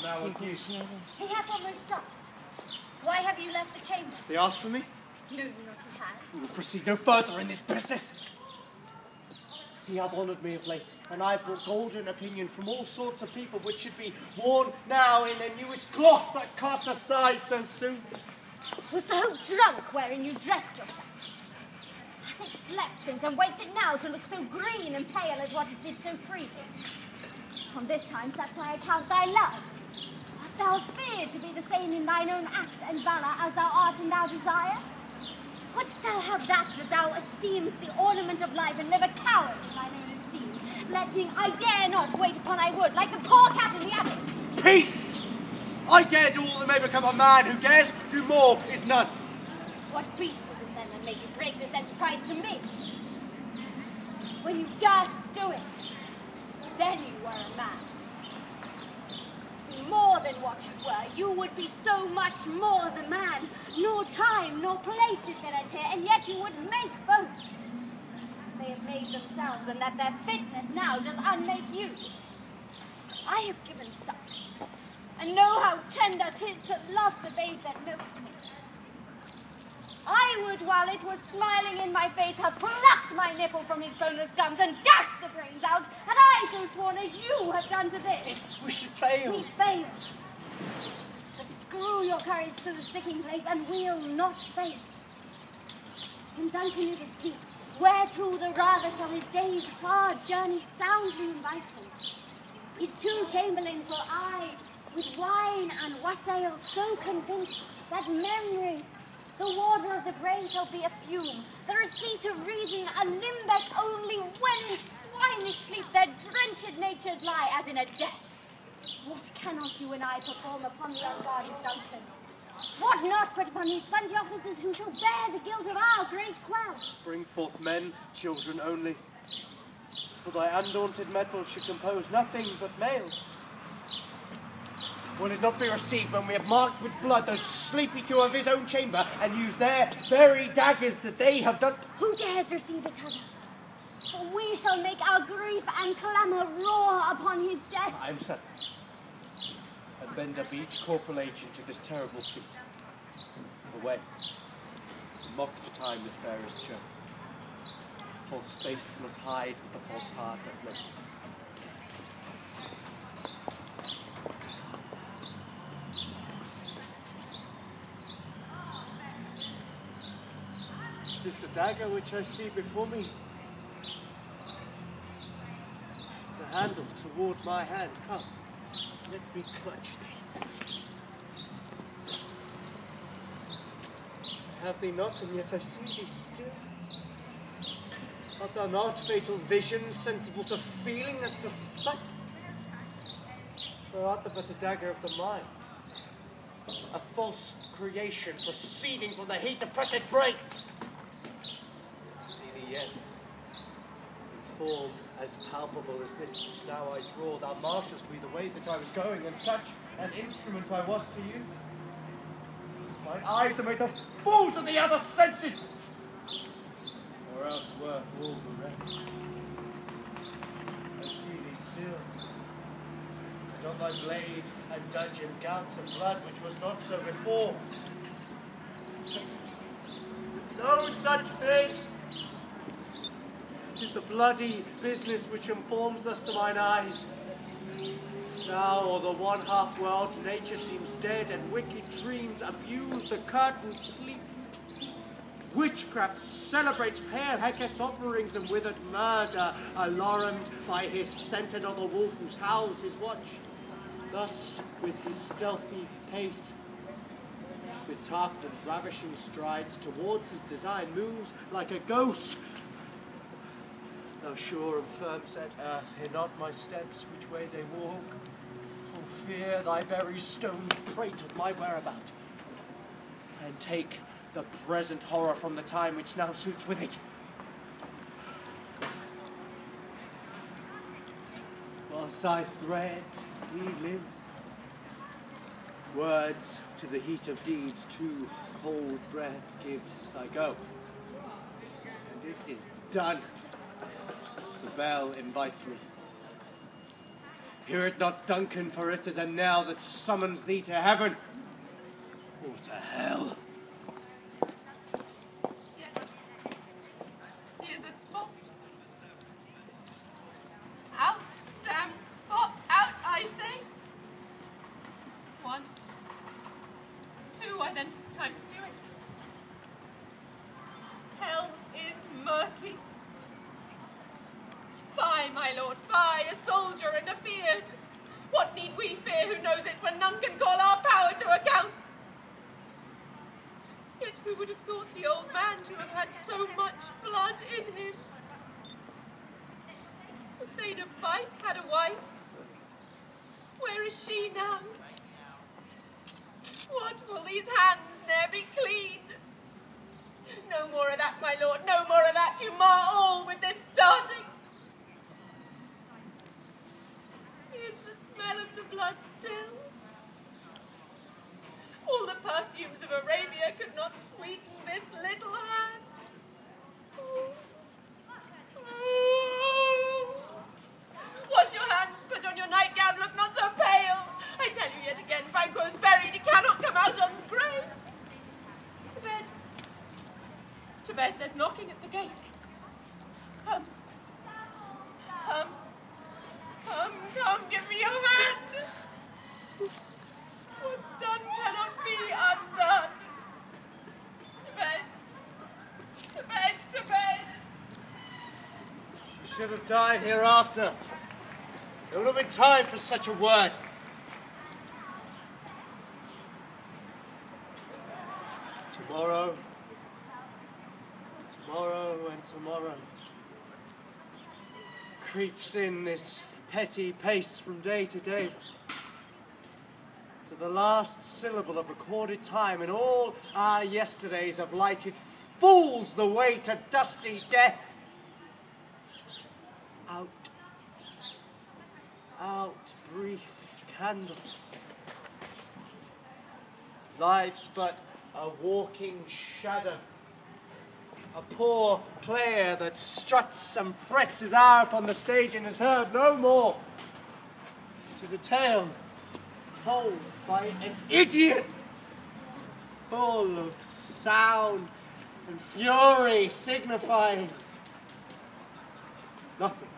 now accused. He has almost supped. Why have you left the chamber? They asked for me? No, not he has. We will proceed no further in this business. He hath honoured me of late, and I have brought golden opinion from all sorts of people which should be worn now in their newest cloth, but cast aside so soon. Was the whole drunk wherein you dressed yourself? Hath it slept since, and wakes it now to look so green and pale as what it did so freely? From this time such I account thy love. Art thou feared to be the same in thine own act and valour as thou art in thou desire? Wouldst thou have that thou esteemest the ornament of life, and live a coward in thine own esteem, letting I dare not wait upon I would, like the poor cat in the attic? Peace! I dare do all that may become a man who dares do more is none. What beast was it then that made you break this enterprise to me? When you durst do it, then you were a man. To be more than what you were, you would be so much more the man. Nor time, nor place did there adhere, and yet you would make both. They have made themselves, and that their fitness now does unmake you. I have given such, and know how tender 'tis to love the babe that milks me. I would, while it was smiling in my face, have plucked my nipple from his boneless gums and dashed the brains out, had I so sworn as you have done to this. We should fail. We fail. But screw your courage to the sticking place, and we'll not fail. And Duncan is asleep, whereto the rather shall his day's hard journey soundly invite him. His two chamberlains will I, with wine and wassail, so convinced that memory, the water of the brain, shall be a fume, the receipt of reason a limbeck only, when in swinish sleep their drenched natures lie as in a death. What cannot you and I perform upon the unguarded Duncan? What not but upon these spongy officers who shall bear the guilt of our great quell? Bring forth men, children only. For thy undaunted metal should compose nothing but males. Will it not be received when we have marked with blood those sleepy two of his own chamber, and used their very daggers that they have done? Who dares receive each other? For we shall make our grief and clamour roar upon his death. I am certain. And bend up each corporal agent to this terrible feat. Away. Mocked time the fairest show. False face must hide with the false heart that lived. Is this a dagger which I see before me? The handle toward my hand. Come, let me clutch thee. I have thee not, and yet I see thee still. Art thou not, fatal vision, sensible to feeling as to sight? Or art thou but a dagger of the mind? A false creation proceeding from the heat of pressed brain? See thee yet, in form as palpable as this which now I draw, thou marshest me the way that I was going, and such an instrument I was to you. Mine eyes are made the fools of the other senses, or else worth all the rest. I see thee still, and on thy blade and dungeon gouts of blood, which was not so before. No such thing. 'Tis the bloody business which informs us to mine eyes. Now, o'er the one half world, nature seems dead, and wicked dreams abuse the curtained sleep. Witchcraft celebrates pale Hecate's offerings, and withered murder, alarmed by his scented on the wolf whose howls his watch. Thus, with his stealthy pace, with tuft and ravishing strides, towards his design moves like a ghost. Thou sure and firm set earth, hear not my steps, which way they walk. For fear thy very stones prate of my whereabout, and take the present horror from the time which now suits with it. Whilst I thread, he lives. Words to the heat of deeds, too cold breath gives. I go, and it is done. The bell invites me. Hear it not, Duncan, for it is a knell that summons thee to heaven or to hell. Yet, he is a spot. Out, damn spot, out, I say. 1, 2, then 'tis time to do it. Hell is murky. Fie, my lord, fie, a soldier and afeard. What need we fear who knows it when none can call our power to account? Yet who would have thought the old man to have had so much blood in him? The Thane of Fife had a wife. Where is she now? What will these hands ne'er be clean? No more of that, my lord, no more of that. You mar all with this starting. Here's the smell of the blood still. All the perfumes of Arabia could not sweeten this little hand. Oh. Oh. Wash your hands, put on your nightgown, look not so pale. I tell you yet again, Banquo's buried, he cannot come out on his grave. To bed. To bed, there's knocking at the gate. Come. Come. Come, come, give me your hand. What's done cannot be undone. To bed. To bed, to bed. She should have died hereafter. There would have been time for such a word. Tomorrow, and tomorrow creeps in this petty pace from day to day, to the last syllable of recorded time, and all our yesterdays have lighted fools the way to dusty death. Out, out, brief candle. Life's but a walking shadow, a poor player that struts and frets his hour upon the stage and is heard no more. 'Tis a tale told by an idiot, full of sound and fury, signifying nothing.